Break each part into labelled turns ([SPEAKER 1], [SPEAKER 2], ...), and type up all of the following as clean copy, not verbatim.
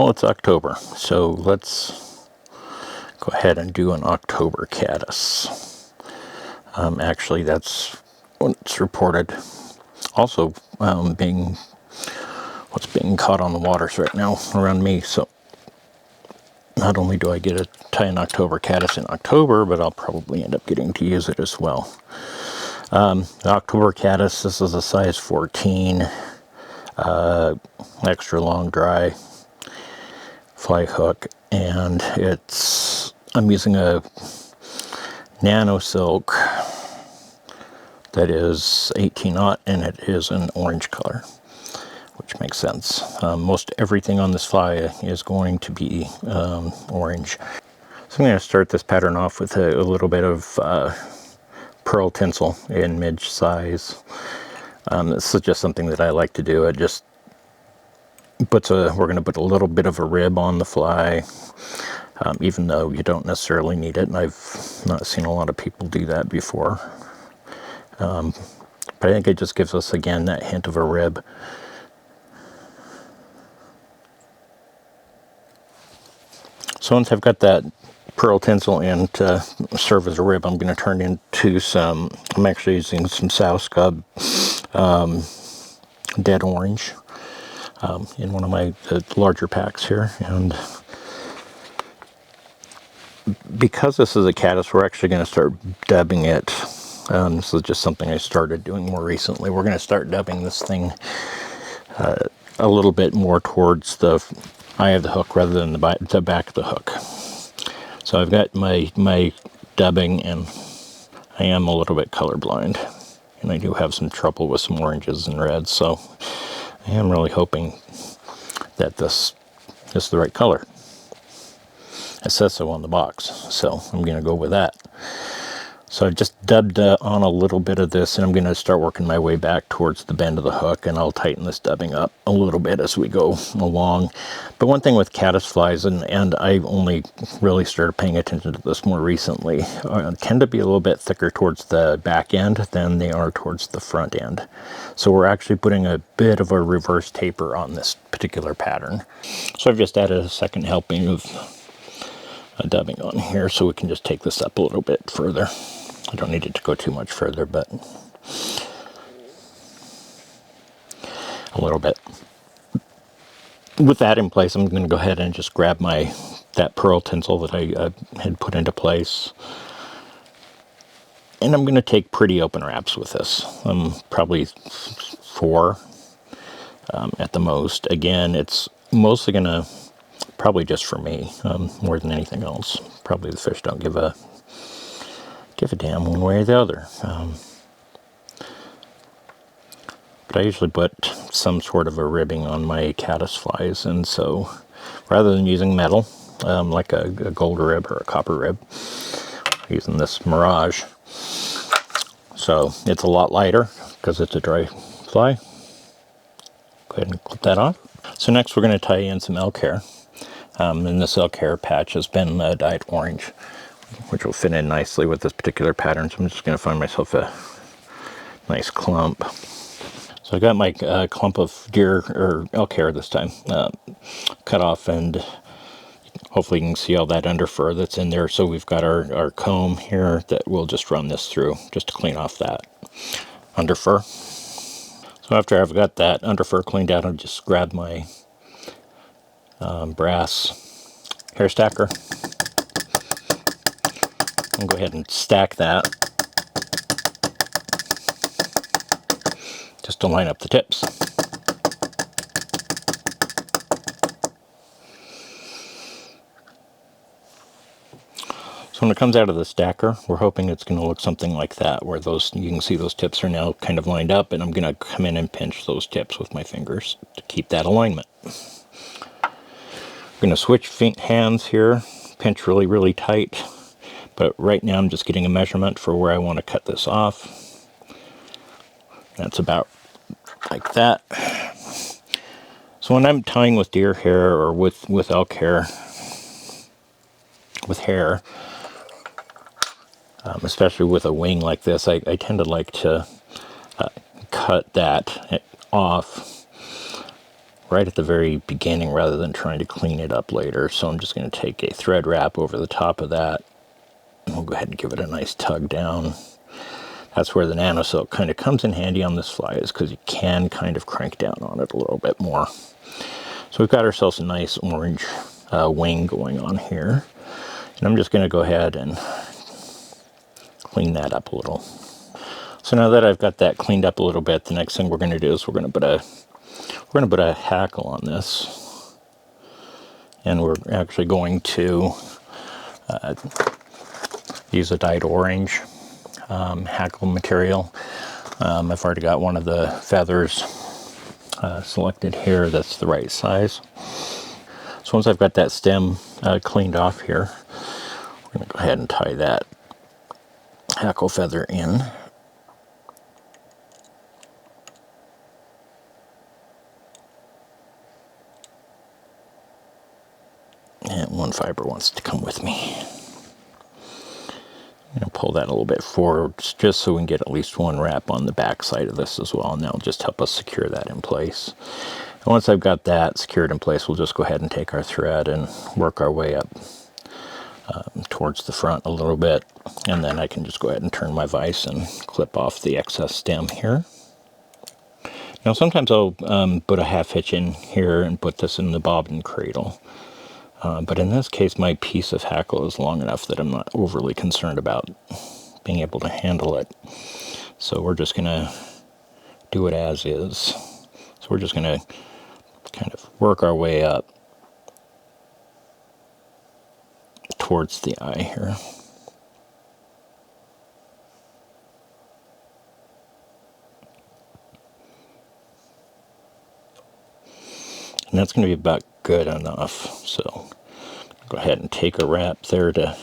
[SPEAKER 1] Well, it's October, so let's go ahead and do an October caddis. Actually, that's what's reported. Also, what's being caught on the waters right now around me. So not only do I get to tie an October caddis in October, but I'll probably end up getting to use it as well. The October caddis, this is a size 14, extra long dry fly hook, and I'm using a nano silk that is 18/0, and it is an orange color, which makes sense. Most everything on this fly is going to be orange. So I'm going to start this pattern off with a little bit of pearl tinsel in midge size. This is just something that I like to do. It just puts we're going to put a little bit of a rib on the fly, even though you don't necessarily need it, and I've not seen a lot of people do that before. But I think it just gives us, again, that hint of a rib. So once I've got that pearl tinsel in to serve as a rib, I'm going to turn into I'm actually using some Sow Scud dead orange in one of my larger packs here. And because this is a caddis, we're actually going to start dubbing it. This is just something I started doing more recently. We're going to start dubbing this thing a little bit more towards the eye of the hook rather than the back of the hook. So I've got my dubbing, and I am a little bit colorblind, and I do have some trouble with some oranges and reds, so I am really hoping that this is the right color. It says so on the box, so I'm going to go with that. So I just dubbed on a little bit of this, and I'm going to start working my way back towards the bend of the hook, and I'll tighten this dubbing up a little bit as we go along. But one thing with caddis flies, and I only really started paying attention to this more recently, tend to be a little bit thicker towards the back end than they are towards the front end. So we're actually putting a bit of a reverse taper on this particular pattern. So I've just added a second helping of dubbing on here, so we can just take this up a little bit further. I don't need it to go too much further, but a little bit. With that in place, I'm going to go ahead and just grab that pearl tinsel that I had put into place. And I'm going to take pretty open wraps with this. Probably 4 at the most. Again, it's mostly going to, probably just for me, more than anything else. Probably the fish don't give a damn one way or the other. But I usually put some sort of a ribbing on my caddis flies, and so rather than using metal, like a gold rib or a copper rib, I'm using this Mirage. So it's a lot lighter because it's a dry fly. Go ahead and clip that off. So next we're going to tie in some elk hair. And this elk hair patch has been dyed orange, which will fit in nicely with this particular pattern. So I'm just going to find myself a nice clump. So I got my clump of deer or elk hair this time cut off, and hopefully you can see all that under fur that's in there. So we've got our comb here that we'll just run this through just to clean off that under fur. So after I've got that under fur cleaned out, I'll just grab my brass hair stacker and go ahead and stack that just to line up the tips. So when it comes out of the stacker, we're hoping it's going to look something like that, where you can see those tips are now kind of lined up, and I'm going to come in and pinch those tips with my fingers to keep that alignment. I'm going to switch hands here, pinch really, really tight, but right now I'm just getting a measurement for where I want to cut this off. That's about like that. So when I'm tying with deer hair or with elk hair, with hair, especially with a wing like this, I tend to like to cut that off right at the very beginning rather than trying to clean it up later. So I'm just going to take a thread wrap over the top of that, and we'll go ahead and give it a nice tug down. That's where the nano silk kind of comes in handy on this fly, is because you can kind of crank down on it a little bit more. So we've got ourselves a nice orange wing going on here. And I'm just going to go ahead and clean that up a little. So now that I've got that cleaned up a little bit, the next thing we're going to do is we're going to put a hackle on this. And we're actually going to use a dyed orange hackle material. I've already got one of the feathers selected here that's the right size. So once I've got that stem cleaned off here, we're going to go ahead and tie that hackle feather in. And one fiber wants to come with me. I'm going to pull that a little bit forward just so we can get at least one wrap on the back side of this as well, and that'll just help us secure that in place. And once I've got that secured in place, we'll just go ahead and take our thread and work our way up towards the front a little bit, and then I can just go ahead and turn my vise and clip off the excess stem here. Now sometimes I'll put a half hitch in here and put this in the bobbin cradle. But in this case, my piece of hackle is long enough that I'm not overly concerned about being able to handle it. So we're just going to do it as is. So we're just going to kind of work our way up towards the eye here. And that's going to be about good enough. So go ahead and take a wrap there to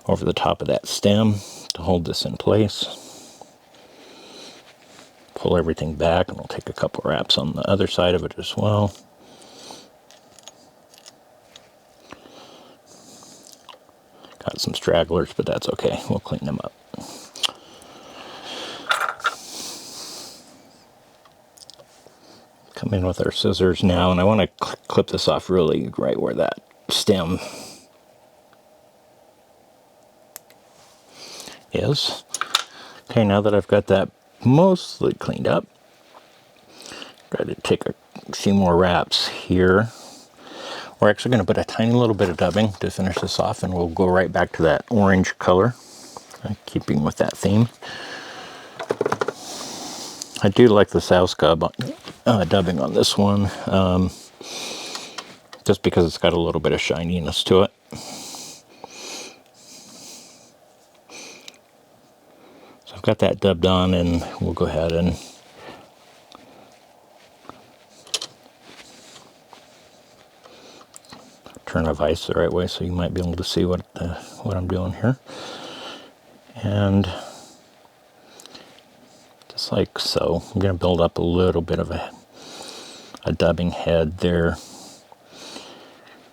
[SPEAKER 1] over the top of that stem to hold this in place. Pull everything back, and we'll take a couple wraps on the other side of it as well. Got some stragglers, but that's okay. We'll clean them up. Come in with our scissors now, and I want to clip this off really right where that stem is. Okay, now that I've got that mostly cleaned up, try to take a few more wraps here. We're actually going to put a tiny little bit of dubbing to finish this off, and we'll go right back to that orange color, keeping with that theme. I do like the Sow Scud dubbing on this one, just because it's got a little bit of shininess to it. So I've got that dubbed on, and we'll go ahead and turn my vise the right way so you might be able to see what I'm doing here. And just like so, I'm going to build up a little bit of a dubbing head there,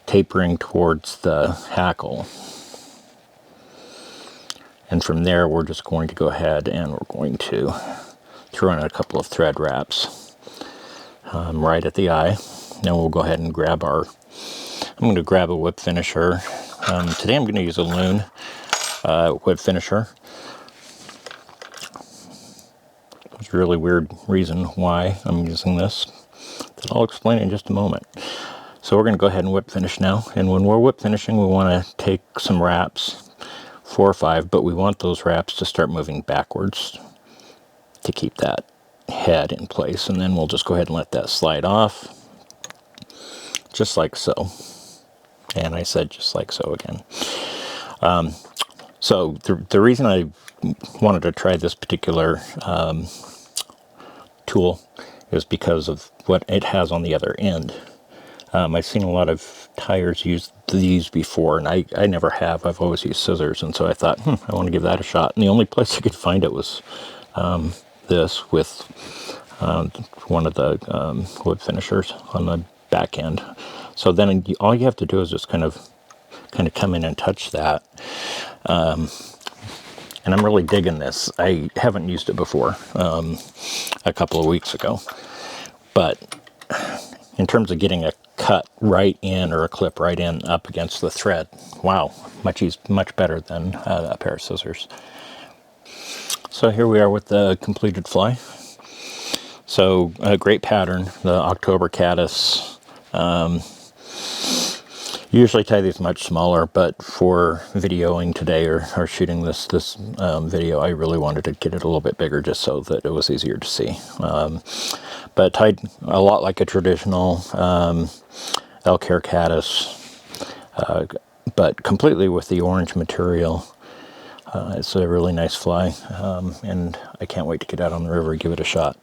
[SPEAKER 1] tapering towards the hackle. And from there, we're just going to go ahead and we're going to throw in a couple of thread wraps right at the eye. Then we'll go ahead and grab I'm going to grab a whip finisher. Today I'm going to use a loon whip finisher. There's a really weird reason why I'm using this that I'll explain in just a moment. So we're going to go ahead and whip finish now. And when we're whip finishing, we want to take some wraps, 4 or 5, but we want those wraps to start moving backwards to keep that head in place. And then we'll just go ahead and let that slide off, just like so. And I said just like so again. So the reason I wanted to try this particular tool is because of what it has on the other end. I've seen a lot of tyers use these before, and I never have. I've always used scissors, and so I thought, I want to give that a shot. And the only place I could find it was this with one of the whip finishers on the back end. So then all you have to do is just kind of come in and touch that. And I'm really digging this. I haven't used it before, a couple of weeks ago. But in terms of getting a cut right in or a clip right in up against the thread, wow, much better than a pair of scissors. So here we are with the completed fly. So a great pattern, the October Caddis. Usually tie these much smaller, but for videoing today or shooting this video, I really wanted to get it a little bit bigger just so that it was easier to see. But tied a lot like a traditional elk hair caddis, but completely with the orange material. It's a really nice fly, and I can't wait to get out on the river and give it a shot.